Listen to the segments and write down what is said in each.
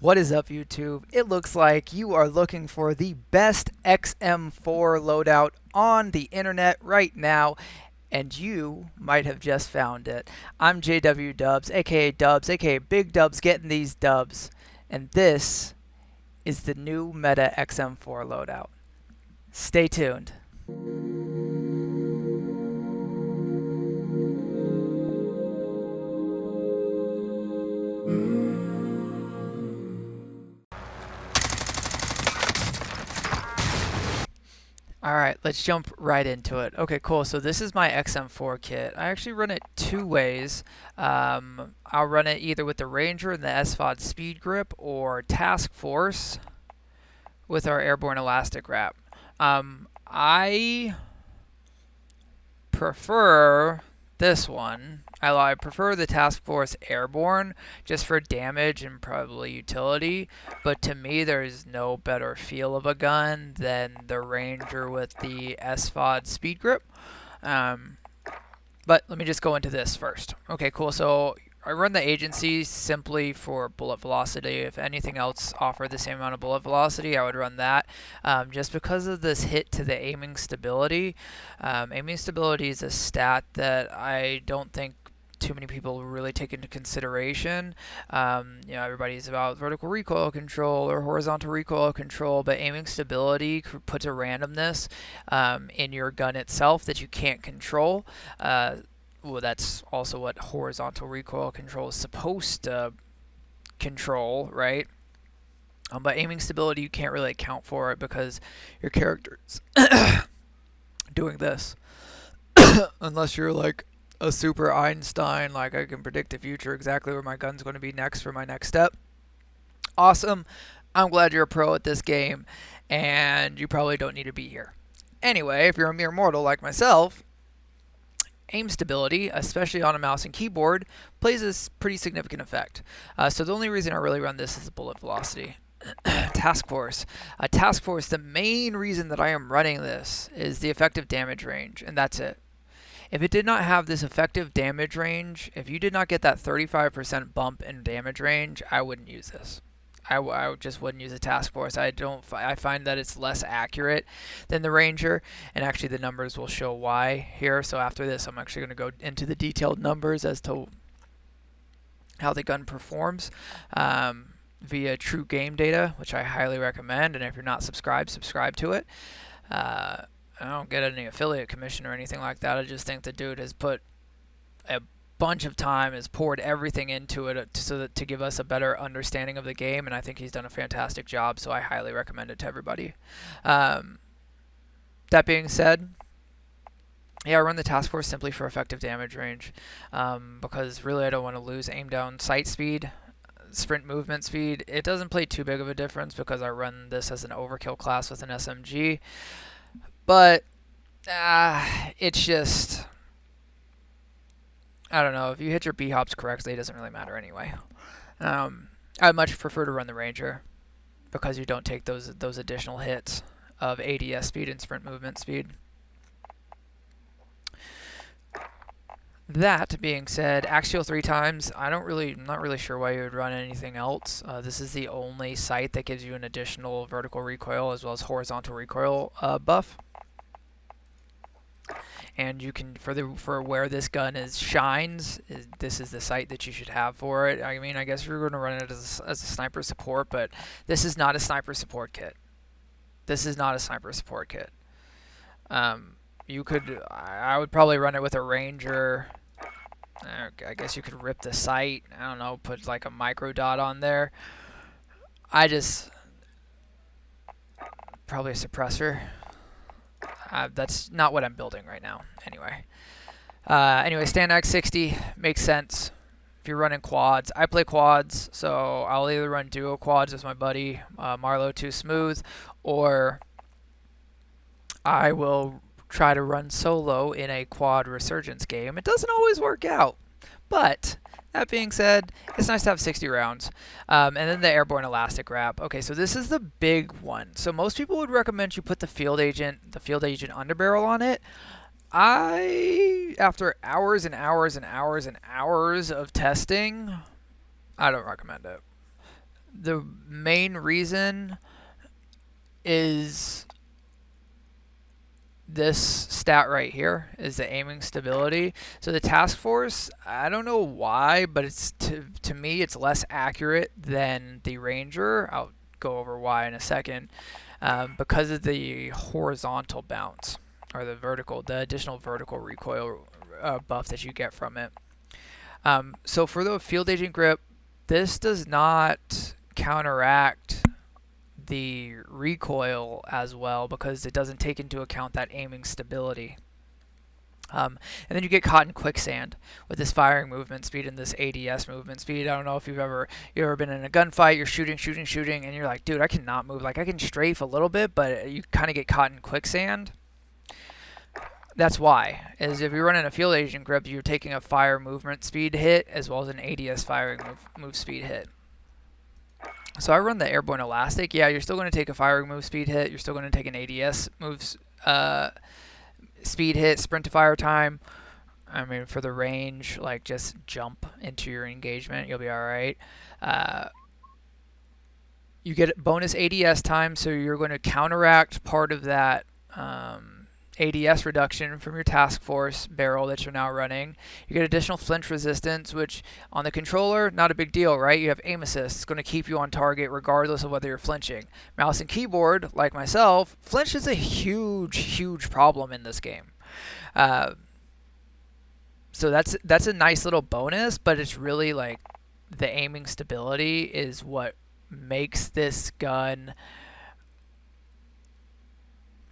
What is up, YouTube? It looks like you are looking for the best XM4 loadout on the internet right now, and you might have just found it. I'm JW Dubs, aka Dubs, aka Big Dubs, getting these dubs, and this is the new Meta XM4 loadout. Stay tuned. Alright, let's jump right into it. Okay, cool. So this is my XM4 kit. I actually run it two ways. I'll run it either with the Ranger and the SFOD Speed Grip or Task Force with our Airborne Elastic Wrap. I prefer this one. I prefer the Task Force Airborne just for damage and probably utility, but to me there's no better feel of a gun than the Ranger with the SFOD Speed Grip. But let me just go into this first. Okay, cool. So I run the agency simply for bullet velocity. If anything else offered the same amount of bullet velocity, I would run that. Just because of this hit to the aiming stability. Aiming stability is a stat that I don't think too many people really take into consideration. Everybody's about vertical recoil control or horizontal recoil control, but aiming stability puts a randomness in your gun itself that you can't control. Well, that's also what horizontal recoil control is supposed to control, right? But aiming stability, you can't really account for it because your character's doing this. Unless you're like a super Einstein, like I can predict the future, exactly where my gun's going to be next for my next step. Awesome. I'm glad you're a pro at this game, and you probably don't need to be here. Anyway, if you're a mere mortal like myself, aim stability, especially on a mouse and keyboard, plays a pretty significant effect. So the only reason I really run this is the bullet velocity. Task Force. Task Force, the main reason that I am running this is the effective damage range, and that's it. If it did not have this effective damage range, if you did not get that 35% bump in damage range, I wouldn't use this. I just wouldn't use a Task Force. I find that it's less accurate than the Ranger, and actually the numbers will show why here. So after this, I'm actually going to go into the detailed numbers as to how the gun performs via True Game Data, which I highly recommend. And if you're not subscribed, subscribe to it. I don't get any affiliate commission or anything like that. I just think the dude has put a bunch of time, has poured everything into it so that to give us a better understanding of the game, and I think he's done a fantastic job, so I highly recommend it to everybody. That being said, yeah, I run the Task Force simply for effective damage range, because really I don't want to lose aim down sight speed, sprint movement speed. It doesn't play too big of a difference because I run this as an overkill class with an SMG, but it's just, I don't know, if you hit your B-hops correctly, it doesn't really matter anyway. I'd much prefer to run the Ranger because you don't take those additional hits of ADS speed and sprint movement speed. That being said, Axial 3 times, I'm not really sure why you would run anything else. This is the only sight that gives you an additional vertical recoil as well as horizontal recoil buff. And you can, for where this gun shines, this is the sight that you should have for it. I mean, I guess you're going to run it as a sniper support, but this is not a sniper support kit. This is not a sniper support kit. I would probably run it with a Ranger. I guess you could rip the sight. I don't know, put like a micro dot on there. Probably a suppressor. That's not what I'm building right now. Anyway, Standard 60 makes sense if you're running quads. I play quads, so I'll either run duo quads with my buddy Marlo Too Smooth, or I will try to run solo in a quad Resurgence game. It doesn't always work out, but that being said, it's nice to have 60 rounds. And then the Airborne Elastic Wrap. Okay, so this is the big one. So most people would recommend you put the Field Agent underbarrel on it. After hours and hours and hours and hours of testing, I don't recommend it. the main reason is this stat right here, is the aiming stability. So the task force, I don't know why, but it's to me it's less accurate than the ranger. I'll go over why in a second, because of the horizontal bounce, or the additional vertical recoil buff that you get from it. So for the field agent grip, this does not counteract the recoil as well because it doesn't take into account that aiming stability. And then you get caught in quicksand with this firing movement speed and this ADS movement speed. I don't know if you've ever been in a gunfight, you're shooting, and you're like, dude, I cannot move. Like, I can strafe a little bit, but you kind of get caught in quicksand. That's why, is if you're running a field agent grip, you're taking a fire movement speed hit as well as an ADS firing move speed hit. So I run the Airborne Elastic. Yeah, you're still going to take a firing move speed hit. You're still going to take an ADS moves speed hit, sprint to fire time. I mean, for the range, like, just jump into your engagement. You'll be all right. You get bonus ADS time, so you're going to counteract part of that ADS reduction from your task force barrel that you're now running. You get additional flinch resistance, which on the controller, not a big deal, right? You have aim assist. It's going to keep you on target regardless of whether you're flinching. Mouse and keyboard, like myself, flinch is a huge problem in this game. So that's a nice little bonus, but it's really like the aiming stability is what makes this gun,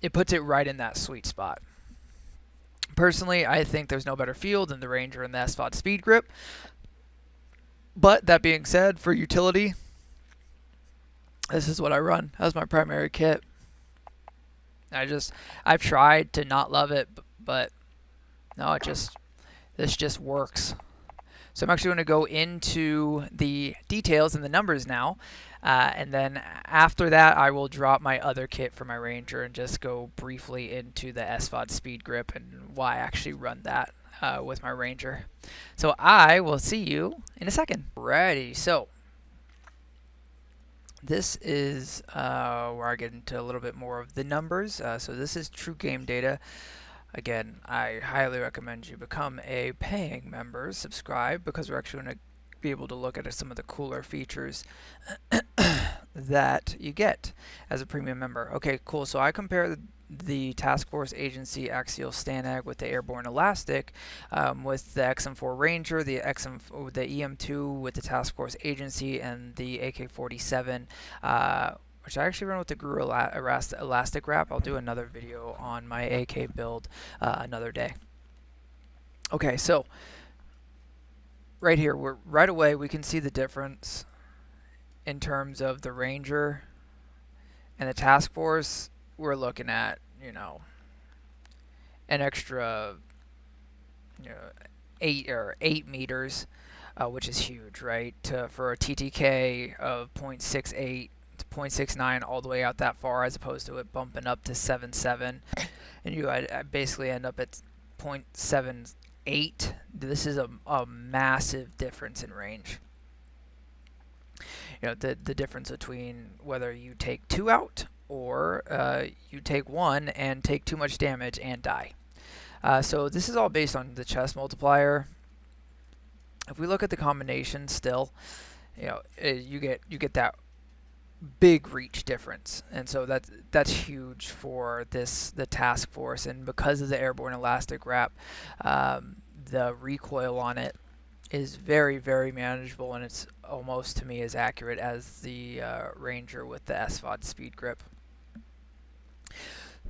it puts it right in that sweet spot. Personally, I think there's no better field than the Ranger and the SFOD speed grip. But that being said, for utility, this is what I run as my primary kit. I've tried to not love it, but no, this just works. So I'm actually going to go into the details and the numbers now. And then after that, I will drop my other kit for my Ranger and just go briefly into the SFOD speed grip and why I actually run that with my Ranger. So I will see you in a second. Ready. So this is where I get into a little bit more of the numbers. So this is true game data. Again, I highly recommend you become a paying member, subscribe, because we're actually going to be able to look at some of the cooler features that you get as a premium member. Okay, cool. So I compare the Task Force Agency Axial Stanag with the Airborne Elastic, with the XM4 Ranger, the EM2 with the Task Force Agency, and the AK-47, which I actually run with the GRU Elastic Wrap. I'll do another video on my AK build another day. Okay, so right here, right away we can see the difference in terms of the Ranger and the Task Force. We're looking at, you know, an extra, 8 meters, which is huge, right? For a TTK of 0.68 to 0.69 all the way out that far, as opposed to it bumping up to 7.7, and you basically end up at 0.78. This is a massive difference in range. The difference between whether you take 2 out or you take 1 and take too much damage and die. So this is all based on the chest multiplier. If we look at the combination still, you get that big reach difference, and so that's huge for the Task Force. And because of the Airborne Elastic Wrap, the recoil on it is very manageable, and it's almost, to me, as accurate as the Ranger with the SFOD speed grip.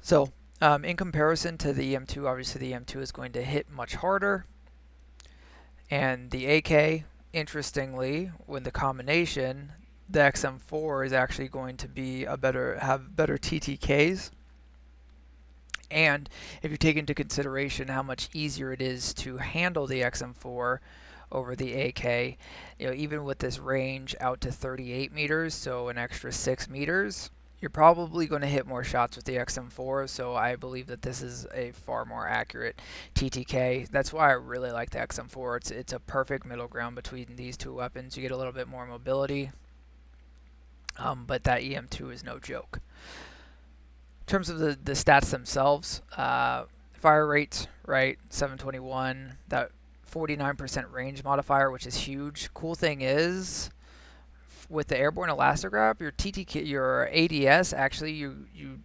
So in comparison to the EM2, obviously the EM2 is going to hit much harder, and the AK, interestingly, with the combination, the XM4 is actually going to be have better TTKs. And if you take into consideration how much easier it is to handle the XM4 over the AK, even with this range out to 38 meters, so an extra 6 meters, you're probably going to hit more shots with the XM4, so I believe that this is a far more accurate TTK. That's why I really like the XM4. It's a perfect middle ground between these two weapons. You get a little bit more mobility. but that EM2 is no joke. In terms of the stats themselves, fire rates, right, 721, that 49% range modifier, which is huge. Cool thing is, with the Airborne Elastic Wrap, your ADS, actually, you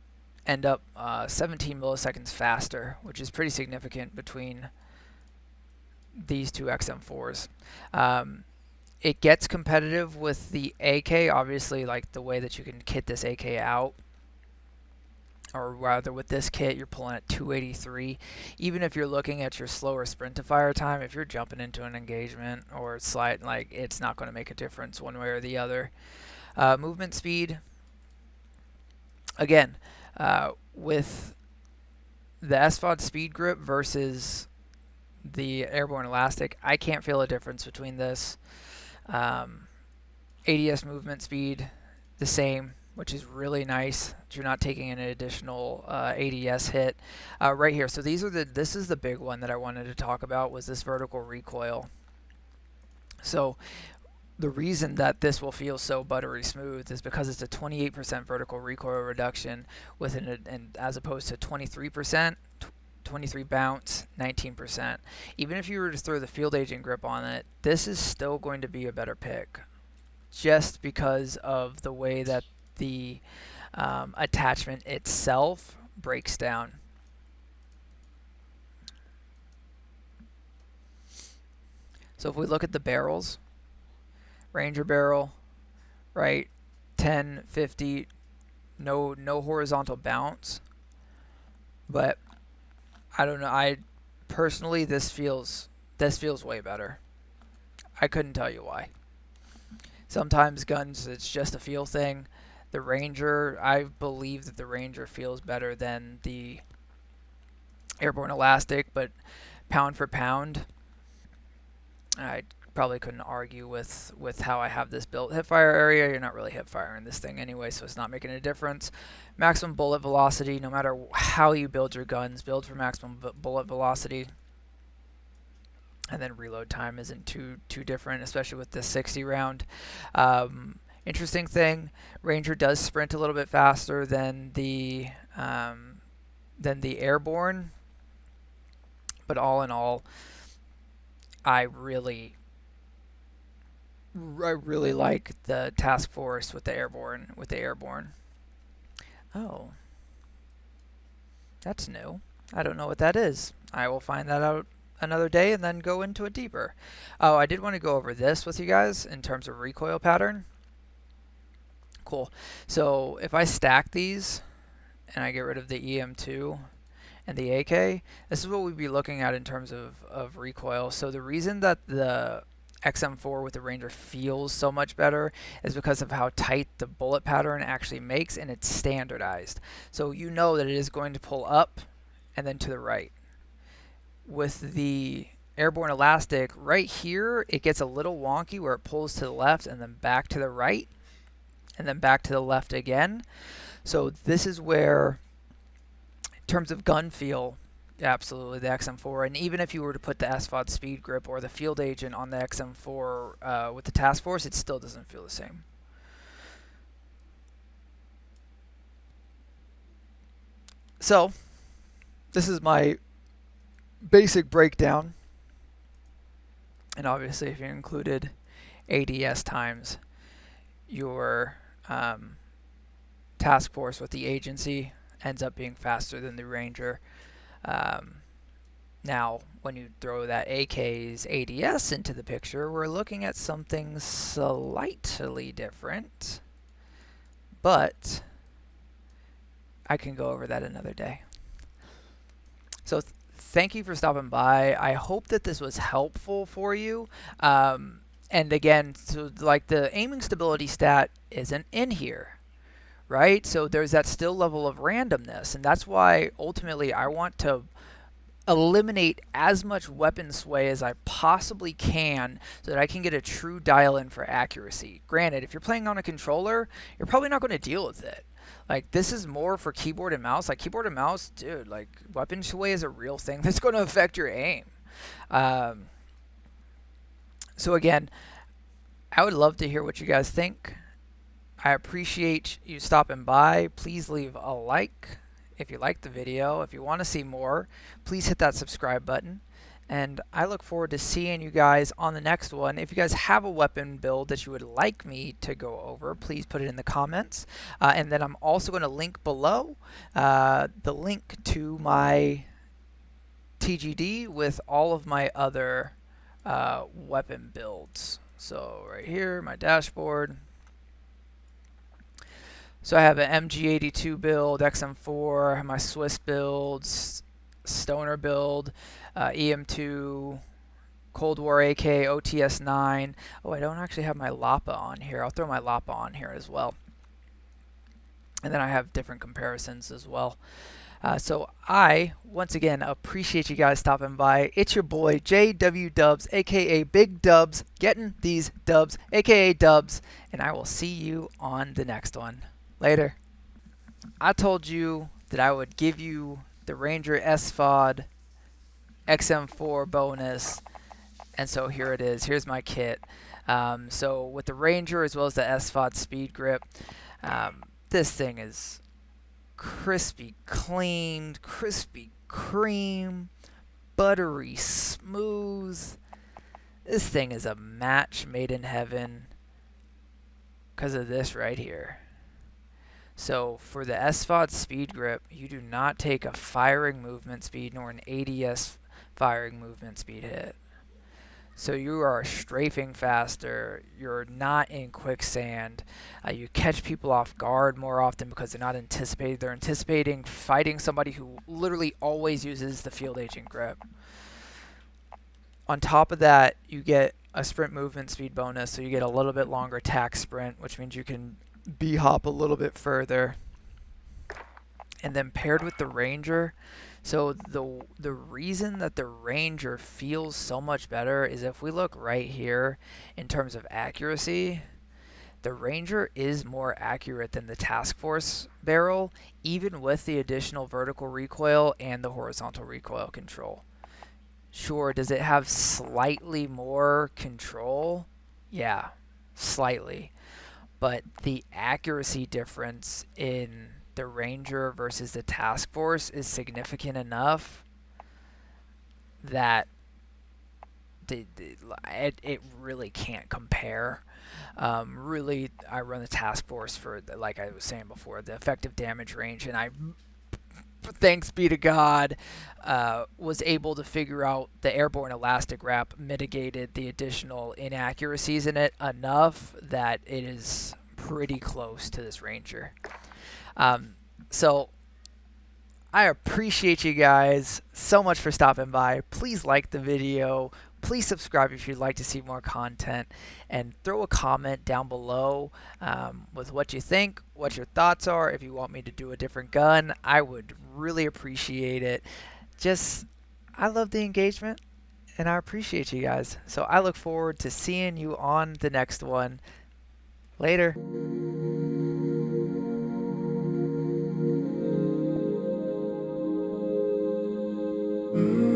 end up 17 milliseconds faster, which is pretty significant between these two XM4s. It gets competitive with the AK, obviously, like the way that you can kit this AK out. Or rather, with this kit, you're pulling at 283. Even if you're looking at your slower sprint to fire time, if you're jumping into an engagement or slide, like, it's not going to make a difference one way or the other. Movement speed, again, with the SFOD speed grip versus the Airborne Elastic, I can't feel a difference between this. ADS movement speed, the same, which is really nice. You're not taking an additional ADS hit. Right here, so this is the big one that I wanted to talk about, was this vertical recoil. So the reason that this will feel so buttery smooth is because it's a 28% vertical recoil reduction and as opposed to 23%, 23 bounce, 19%. Even if you were to throw the field agent grip on it, this is still going to be a better pick, just because of the way that the attachment itself breaks down. So if we look at the barrels, Ranger barrel, right, 10, 50, no horizontal bounce, but I don't know. I personally, this feels way better. I couldn't tell you why. Sometimes guns, it's just a feel thing. The Ranger, I believe that the Ranger feels better than the Airborne Elastic, but pound for pound, I probably couldn't argue with how I have this built. Hipfire area, you're not really hipfiring this thing anyway, so it's not making a difference. Maximum bullet velocity, no matter how you build your guns, build for maximum bullet velocity. And then reload time isn't too different, especially with the 60 round. Interesting thing, Ranger does sprint a little bit faster than the Airborne, but all in all, I really like the task force with the Airborne. Oh, that's new. I don't know what that is. I will find that out another day and then go into it deeper. Oh, I did want to go over this with you guys in terms of recoil pattern. Cool. So if I stack these and I get rid of the EM2 and the AK, this is what we'd be looking at in terms of recoil. So the reason that the XM4 with the Ranger feels so much better is because of how tight the bullet pattern actually makes, and it's standardized. So you know that it is going to pull up and then to the right. With the Airborne Elastic, right here, it gets a little wonky where it pulls to the left and then back to the right and then back to the left again. So this is where, in terms of gun feel, absolutely the XM4, and even if you were to put the SFOD speed grip or the field agent on the XM4 with the task force, it still doesn't feel the same. So this is my basic breakdown, and obviously if you included ADS times, your task force with the agency ends up being faster than the Ranger. Now, when you throw that AK's ADS into the picture, we're looking at something slightly different, but I can go over that another day. So thank you for stopping by. I hope that this was helpful for you. And again, so like the aiming stability stat isn't in here, right? So there's that still level of randomness, and that's why ultimately I want to eliminate as much weapon sway as I possibly can so that I can get a true dial in for accuracy. Granted, if you're playing on a controller, you're probably not going to deal with it. Like, this is more for keyboard and mouse. Like, keyboard and mouse, dude, like, weapon sway is a real thing that's going to affect your aim. So again, I would love to hear what you guys think. I appreciate you stopping by. Please leave a like if you liked the video. If you want to see more, please hit that subscribe button. And I look forward to seeing you guys on the next one. If you guys have a weapon build that you would like me to go over, please put it in the comments. And then I'm also going to link below the link to my TGD with all of my other weapon builds. So right here, my dashboard. So I have an MG82 build, XM4, my Swiss builds, Stoner build, EM2, Cold War AK, OTS9. Oh, I don't actually have my Lapa on here. I'll throw my Lapa on here as well. And then I have different comparisons as well. So I, once again, appreciate you guys stopping by. It's your boy, JW Dubs, aka Big Dubs, getting these dubs, aka Dubs, and I will see you on the next one. Later. I told you that I would give you the Ranger SFOD XM4 bonus, and so here it is. Here's my kit. So with the Ranger as well as the SFOD Speed Grip, this thing is crispy clean, crispy cream, buttery smooth. This thing is a match made in heaven because of this right here. So for the SFOD Speed Grip, you do not take a firing movement speed nor an ADS firing movement speed hit. So you are strafing faster, you're not in quicksand, you catch people off guard more often because they're anticipating fighting somebody who literally always uses the field agent grip. On top of that, you get a sprint movement speed bonus, so you get a little bit longer tack sprint, which means you can B-hop a little bit further. And then paired with the Ranger, so the reason that the Ranger feels so much better is if we look right here in terms of accuracy, the Ranger is more accurate than the Task Force barrel, even with the additional vertical recoil and the horizontal recoil control. Sure, does it have slightly more control? Yeah, slightly. But the accuracy difference in the Ranger versus the Task Force is significant enough that it really can't compare. Really, I run the Task Force for, like I was saying before, the effective damage range, and I, thanks be to God, was able to figure out the Airborne elastic wrap mitigated the additional inaccuracies in it enough that it is pretty close to this Ranger. So I appreciate you guys so much for stopping by. Please like the video. Please subscribe if you'd like to see more content, and throw a comment down below with what you think, what your thoughts are. If you want me to do a different gun, I would really appreciate it. I love the engagement, and I appreciate you guys. So I look forward to seeing you on the next one. Later. Mm-hmm.